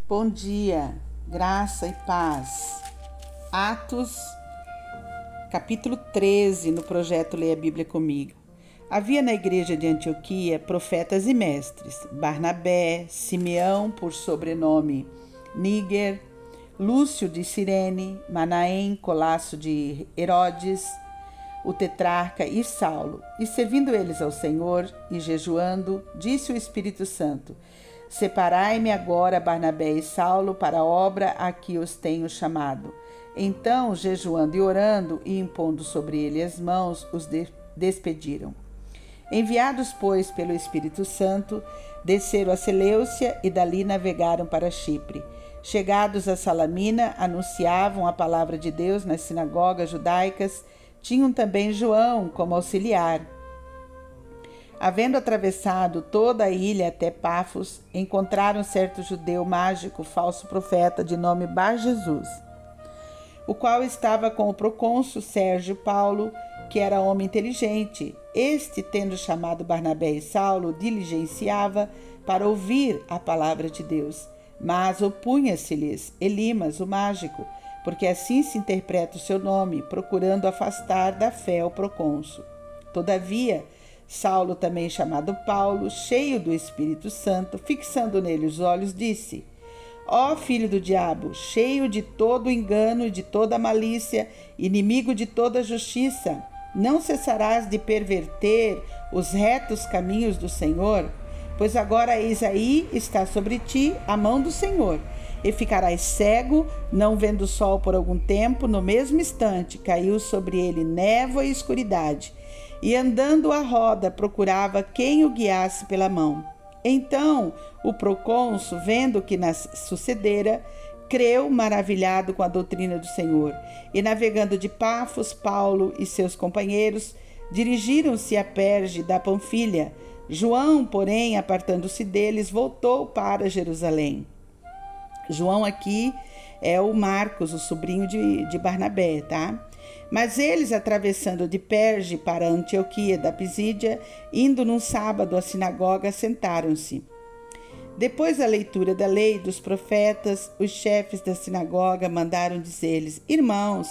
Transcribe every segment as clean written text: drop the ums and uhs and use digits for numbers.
Bom dia, graça e paz. Atos, capítulo 13, no projeto Leia a Bíblia Comigo. Havia na igreja de Antioquia profetas e mestres: Barnabé, Simeão, por sobrenome Níger, Lúcio de Cirene, Manaém, Colasso de Herodes, o tetrarca e Saulo. E servindo eles ao Senhor e jejuando, disse o Espírito Santo: Separai-me agora Barnabé e Saulo para a obra a que os tenho chamado. Então, jejuando e orando e impondo sobre ele as mãos, os despediram. Enviados, pois, pelo Espírito Santo, desceram a Seleucia e dali navegaram para Chipre. Chegados a Salamina, anunciavam a palavra de Deus nas sinagogas judaicas. Tinham também João como auxiliar. Havendo atravessado toda a ilha até Pafos, encontraram certo judeu mágico, falso profeta, de nome Bar-Jesus, o qual estava com o procônsul Sérgio Paulo, que era homem inteligente. Este, tendo chamado Barnabé e Saulo, diligenciava para ouvir a palavra de Deus. Mas opunha-se-lhes Elimas, o mágico, porque assim se interpreta o seu nome, procurando afastar da fé o procônsul. Todavia, Saulo, também chamado Paulo, cheio do Espírito Santo, fixando nele os olhos, disse: Ó filho do diabo, cheio de todo engano e de toda malícia, inimigo de toda justiça, não cessarás de perverter os retos caminhos do Senhor? Pois agora eis aí está sobre ti a mão do Senhor, e ficarás cego, não vendo o sol por algum tempo. No mesmo instante caiu sobre ele névoa e escuridade, e andando à roda procurava quem o guiasse pela mão. Então o procônsul, vendo o que sucedera, creu, maravilhado com a doutrina do Senhor. E navegando de Pafos, Paulo e seus companheiros dirigiram-se a Perge da Panfilha. João, porém, apartando-se deles, voltou para Jerusalém. João aqui é o Marcos, o sobrinho de Barnabé, tá? Mas eles, atravessando de Perge para Antioquia da Pisídia, indo num sábado à sinagoga, sentaram-se. Depois da leitura da lei e dos profetas, os chefes da sinagoga mandaram dizer-lhes: Irmãos,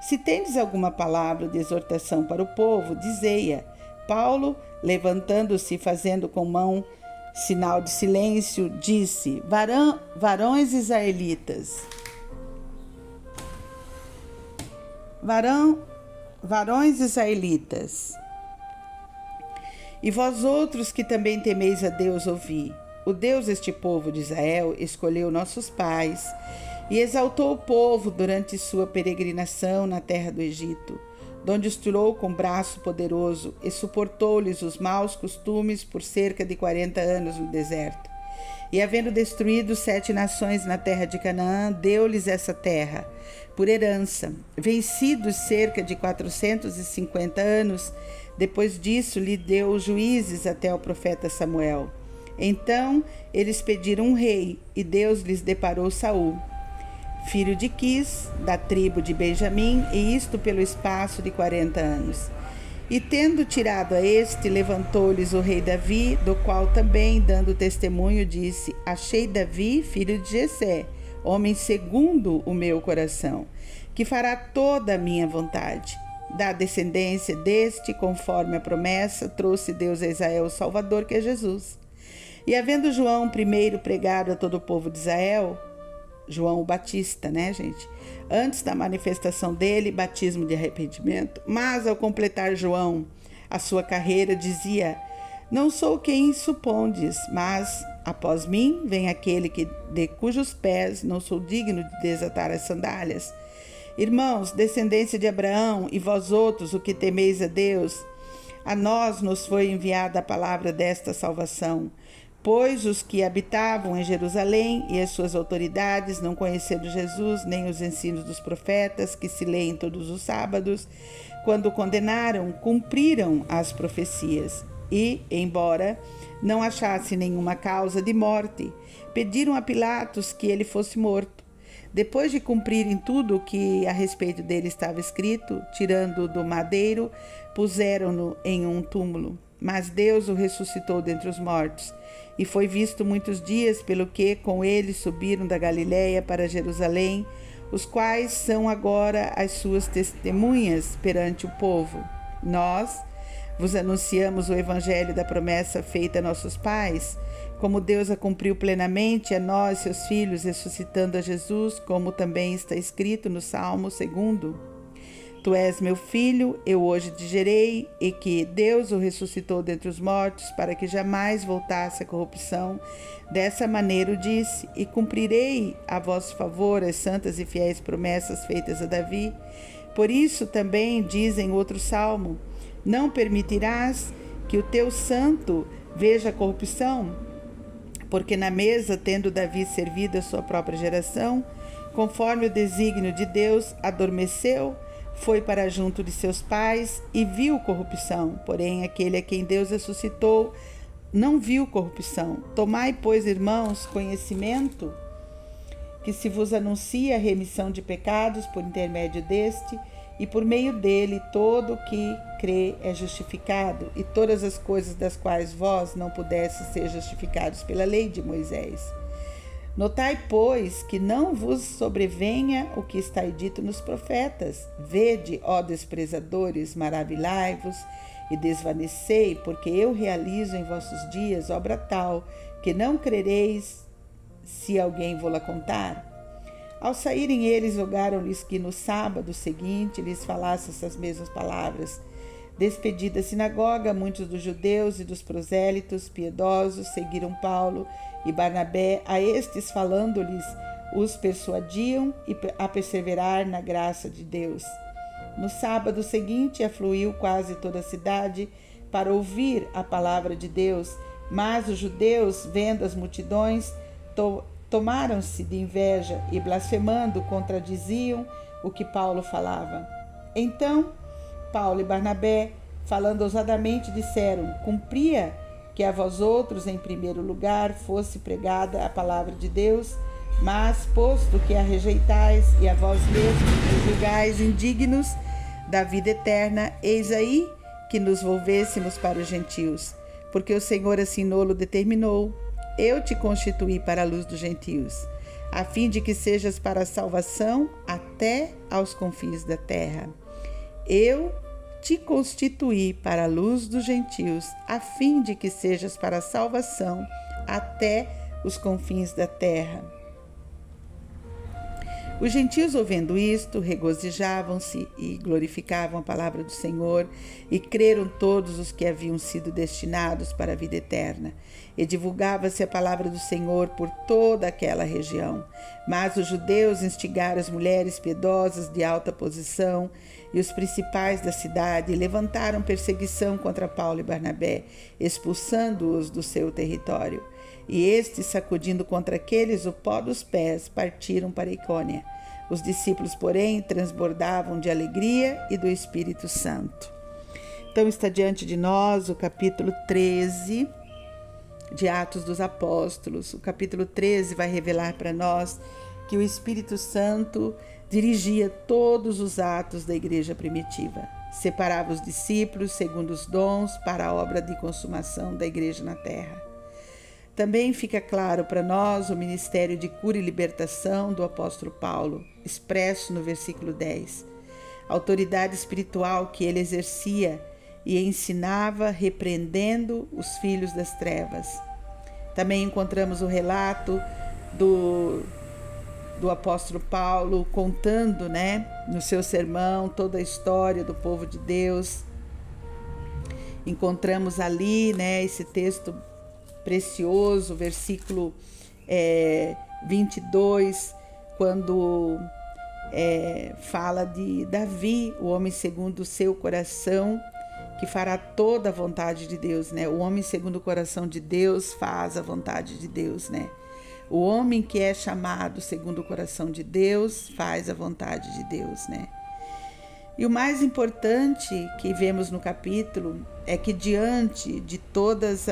se tendes alguma palavra de exortação para o povo, dizei-a. Paulo, levantando-se e fazendo com mão sinal de silêncio, disse: Varões israelitas, varões israelitas, e vós outros que também temeis a Deus, ouvi. O Deus deste povo de Israel escolheu nossos pais e exaltou o povo durante sua peregrinação na terra do Egito, donde os tirou com braço poderoso e suportou-lhes os maus costumes por cerca de 40 anos no deserto. E havendo destruído 7 nações na terra de Canaã, deu-lhes essa terra por herança. Vencidos cerca de 450 anos, depois disso lhe deu juízes até o profeta Samuel. Então eles pediram um rei, e Deus lhes deparou Saul, filho de Quis, da tribo de Benjamim, e isto pelo espaço de 40 anos. E tendo tirado a este, levantou-lhes o rei Davi, do qual também, dando testemunho, disse: Achei Davi, filho de Jessé, homem segundo o meu coração, que fará toda a minha vontade. Da descendência deste, conforme a promessa, trouxe Deus a Israel o Salvador, que é Jesus. E havendo João primeiro pregado a todo o povo de Israel, João o Batista, né, gente? Antes da manifestação dele, batismo de arrependimento. Mas ao completar João a sua carreira, dizia: Não sou quem supondes, mas após mim vem aquele de cujos pés não sou digno de desatar as sandálias. Irmãos, descendência de Abraão, e vós outros, o que temeis a Deus, a nós nos foi enviada a palavra desta salvação. Pois os que habitavam em Jerusalém e as suas autoridades, não conhecendo Jesus, nem os ensinos dos profetas, que se leem todos os sábados, quando condenaram, cumpriram as profecias. E, embora não achasse nenhuma causa de morte, pediram a Pilatos que ele fosse morto. Depois de cumprirem tudo o que a respeito dele estava escrito, tirando-o do madeiro, puseram-no em um túmulo. mas Deus o ressuscitou dentre os mortos. E foi visto muitos dias, pelo que com ele subiram da Galiléia para Jerusalém, os quais são agora as suas testemunhas perante o povo. Nós vos anunciamos o evangelho da promessa feita a nossos pais, como Deus a cumpriu plenamente a nós, seus filhos, ressuscitando a Jesus, como também está escrito no Salmo 2. Tu és meu filho, eu hoje te gerei, e que Deus o ressuscitou dentre os mortos, para que jamais voltasse à corrupção. Dessa maneira o disse, e cumprirei a vosso favor as santas e fiéis promessas feitas a Davi. Por isso também diz em outro salmo, não permitirás que o teu santo veja a corrupção, porque na mesa, tendo Davi servido a sua própria geração, conforme o desígnio de Deus, adormeceu, foi para junto de seus pais e viu corrupção. Porém, aquele a quem Deus ressuscitou não viu corrupção. Tomai, pois, irmãos, conhecimento, que se vos anuncia a remissão de pecados por intermédio deste, e por meio dele todo o que crê é justificado, e todas as coisas das quais vós não pudesseis ser justificados pela lei de Moisés. Notai, pois, que não vos sobrevenha o que está dito nos profetas. Vede, ó desprezadores, maravilhai-vos e desvanecei, porque eu realizo em vossos dias obra tal, que não crereis se alguém vô-la contar. Ao saírem eles, rogaram-lhes que no sábado seguinte lhes falasse essas mesmas palavras. Despedida a sinagoga, muitos dos judeus e dos prosélitos piedosos seguiram Paulo e Barnabé. A estes, falando-lhes, os persuadiam a perseverar na graça de Deus. No sábado seguinte, afluiu quase toda a cidade para ouvir a palavra de Deus, mas os judeus, vendo as multidões, tomaram-se de inveja e, blasfemando, contradiziam o que Paulo falava. Então, Paulo e Barnabé, falando ousadamente, disseram: cumpria que a vós outros, em primeiro lugar, fosse pregada a palavra de Deus, mas, posto que a rejeitais e a vós mesmos vos julgais indignos da vida eterna, eis aí que nos volvêssemos para os gentios, porque o Senhor assim nolo determinou. Eu te constituí para a luz dos gentios, a fim de que sejas para a salvação até aos confins da terra. Eu te constituí para a luz dos gentios, a fim de que sejas para a salvação até os confins da terra. Os gentios, ouvindo isto, regozijavam-se e glorificavam a palavra do Senhor, e creram todos os que haviam sido destinados para a vida eterna. E divulgava-se a palavra do Senhor por toda aquela região. Mas os judeus instigaram as mulheres piedosas de alta posição e os principais da cidade, e levantaram perseguição contra Paulo e Barnabé, expulsando-os do seu território. E estes, sacudindo contra aqueles o pó dos pés, partiram para Icônia. Os discípulos, porém, transbordavam de alegria e do Espírito Santo. Então está diante de nós o capítulo 13 de Atos dos Apóstolos. O capítulo 13 vai revelar para nós que o Espírito Santo dirigia todos os atos da igreja primitiva. Separava os discípulos segundo os dons para a obra de consumação da igreja na terra. Também fica claro para nós o ministério de cura e libertação do apóstolo Paulo, expresso no versículo 10. A autoridade espiritual que ele exercia e ensinava, repreendendo os filhos das trevas. Também encontramos o relato do apóstolo Paulo contando, no seu sermão, toda a história do povo de Deus. Encontramos ali, esse texto precioso, versículo 22, quando fala de Davi, o homem segundo o seu coração, que fará toda a vontade de Deus, O homem segundo o coração de Deus faz a vontade de Deus, O homem que é chamado segundo o coração de Deus faz a vontade de Deus, E o mais importante que vemos no capítulo é que, diante de todos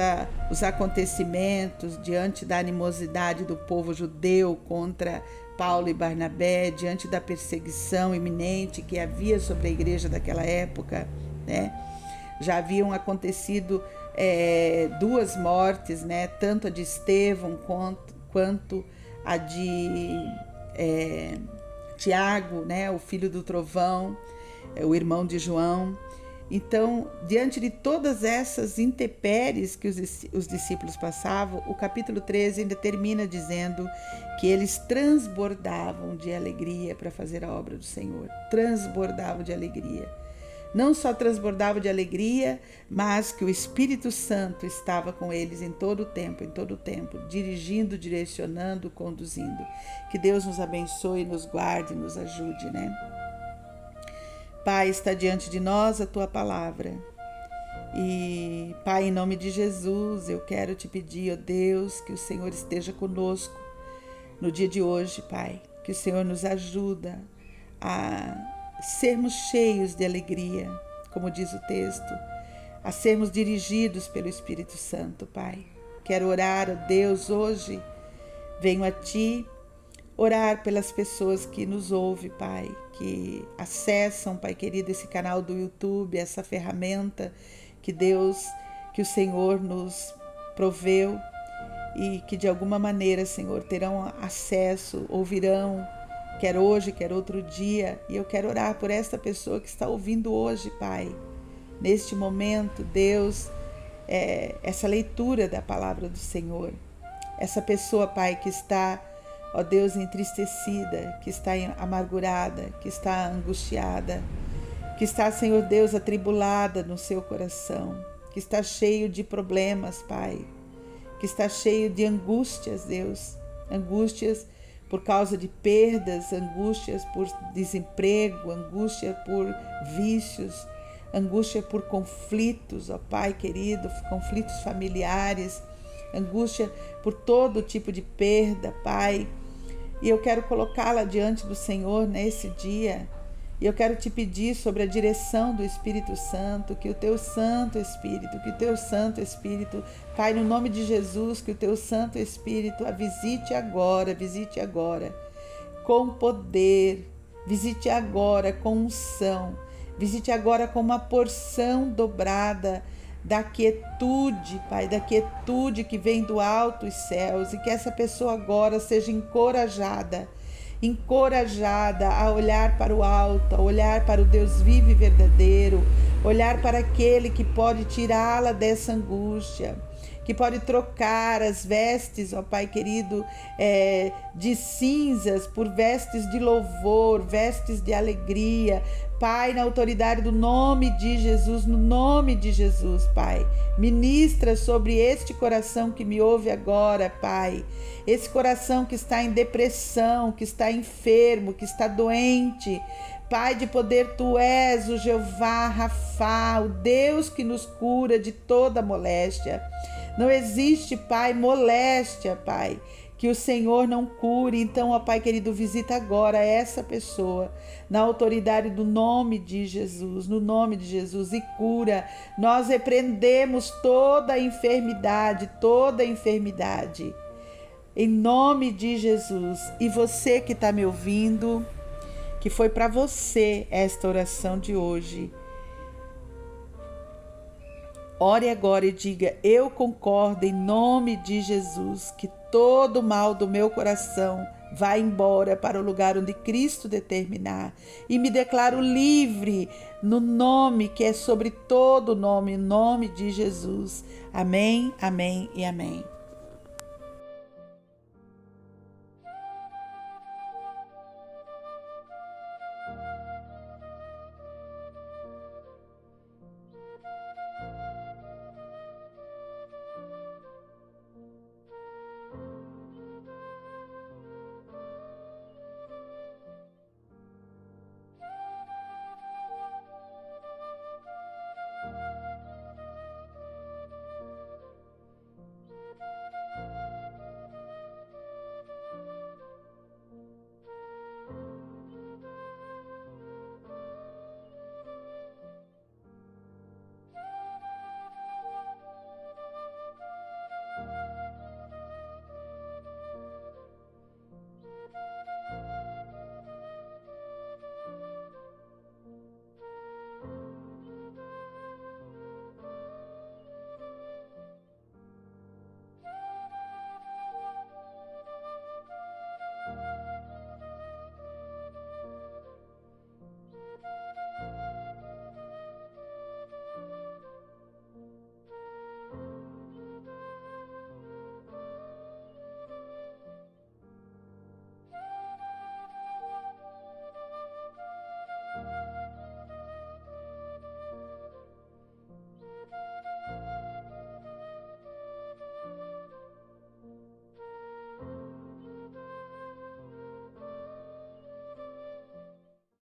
os acontecimentos, diante da animosidade do povo judeu contra Paulo e Barnabé, diante da perseguição iminente que havia sobre a igreja daquela época, já haviam acontecido 2 mortes, né? Tanto a de Estevão quanto a de Tiago, né? O filho do trovão, o irmão de João. Então, diante de todas essas intempéries que os discípulos passavam, o capítulo 13 ainda termina dizendo que eles transbordavam de alegria para fazer a obra do Senhor. Transbordavam de alegria. Não só transbordavam de alegria, mas que o Espírito Santo estava com eles em todo o tempo, dirigindo, direcionando, conduzindo. Que Deus nos abençoe, nos guarde, nos ajude, né? Pai, está diante de nós a Tua palavra. E, Pai, em nome de Jesus, eu quero te pedir, ó Deus, que o Senhor esteja conosco no dia de hoje, Pai. Que o Senhor nos ajuda a sermos cheios de alegria, como diz o texto, a sermos dirigidos pelo Espírito Santo, Pai. Quero orar, ó Deus, hoje venho a Ti orar pelas pessoas que nos ouvem, Pai, que acessam, Pai querido, esse canal do YouTube, essa ferramenta que Deus, que o Senhor nos proveu e que de alguma maneira, Senhor, terão acesso, ouvirão, quer hoje, quer outro dia. E eu quero orar por esta pessoa que está ouvindo hoje, Pai. Neste momento, Deus, essa leitura da palavra do Senhor. Essa pessoa, Pai, que está, ó Deus, entristecida, que está amargurada, que está angustiada, que está, Senhor Deus, atribulada no seu coração, que está cheio de problemas, Pai, que está cheio de angústias, Deus, angústias por causa de perdas, angústias por desemprego, angústia por vícios, angústia por conflitos, ó Pai querido, conflitos familiares, angústia por todo tipo de perda, Pai. E eu quero colocá-la diante do Senhor nesse dia. E eu quero te pedir sobre a direção do Espírito Santo, que o Teu Santo Espírito, Pai, no nome de Jesus, que o Teu Santo Espírito a visite agora, com poder, visite agora com unção, visite agora com uma porção dobrada da quietude, Pai, da quietude que vem do alto dos céus, e que essa pessoa agora seja encorajada a olhar para o alto, a olhar para o Deus vivo e verdadeiro, olhar para aquele que pode tirá-la dessa angústia, que pode trocar as vestes, ó Pai querido, de cinzas por vestes de louvor, vestes de alegria. Pai, na autoridade do nome de Jesus, no nome de Jesus, Pai, ministra sobre este coração que me ouve agora, Pai, esse coração que está em depressão, que está enfermo, que está doente. Pai de poder, Tu és o Jeová Rafá, o Deus que nos cura de toda moléstia. Não existe, Pai, moléstia, Pai, que o Senhor não cure. Então, ó Pai querido, visita agora essa pessoa, na autoridade do nome de Jesus, no nome de Jesus, e cura. Nós repreendemos toda enfermidade, em nome de Jesus. E você que está me ouvindo, que foi para você esta oração de hoje, ore agora e diga: eu concordo em nome de Jesus que todo o mal do meu coração vai embora para o lugar onde Cristo determinar, e me declaro livre no nome que é sobre todo nome, em nome de Jesus. Amém, amém e amém.